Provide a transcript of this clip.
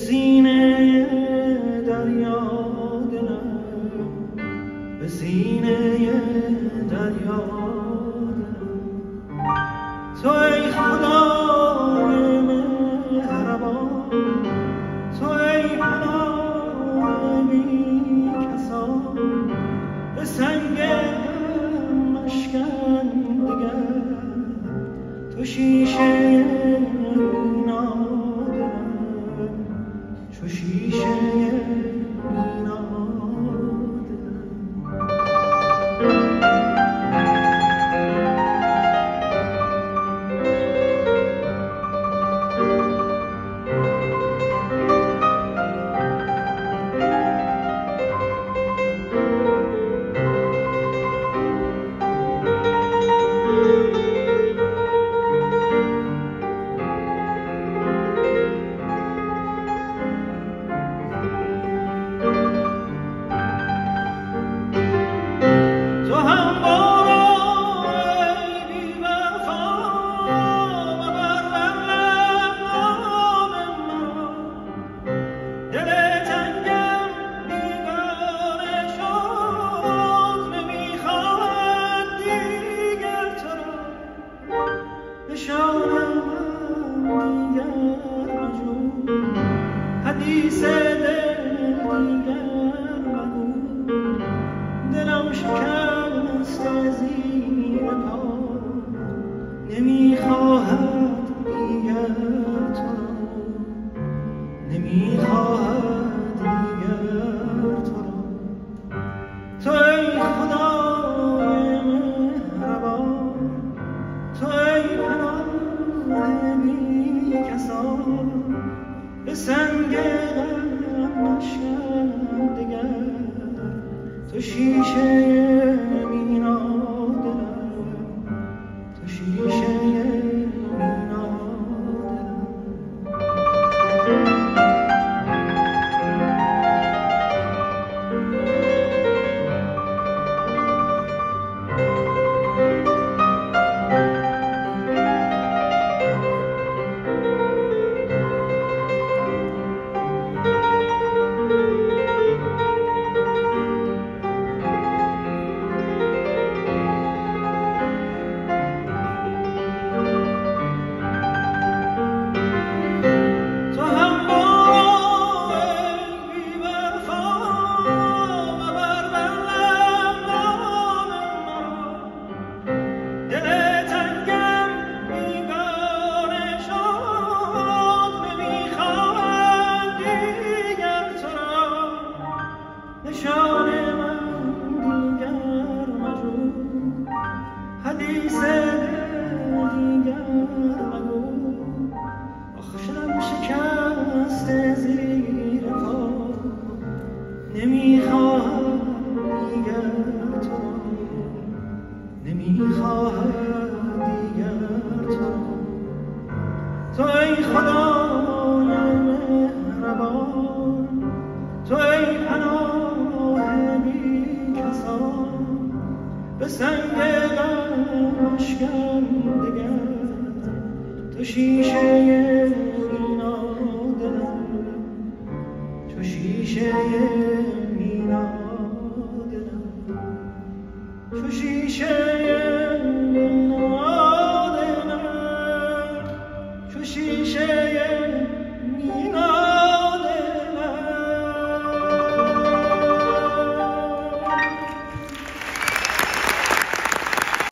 سینه دریا دلم، به سینه دریا دلم. تو ای خدای مهربان، تو ای پناه بی کسان، به سنگ دلم مشکن دگر، تو شیشه مینا دلم، چو شیشه مینا حدیث دل دیگر مگو، دلم شکسته زیر پا، نمیخواهد دیگر تو را، نمیخواهد دیگر تو را. تو ای خدای مهربان، تو ای پناه بی کسان، به سنگ غم مشکن دگر، تو شیشه مینا دلم، تو شیشه مینا دلم. نشان من دیگر مجو، حدیث دیگر مگو، آخه شدم شکسته زیر پا، نمیخواهم دیگر تو را، نمیخواهم دیگر تو را. تو ای خدای مهربان، تو ای پناه بی کسان، به سنگ غم مشکن دگر، تو شیشه مینا دلم، تو شیشه مینا دلم، تو شیشه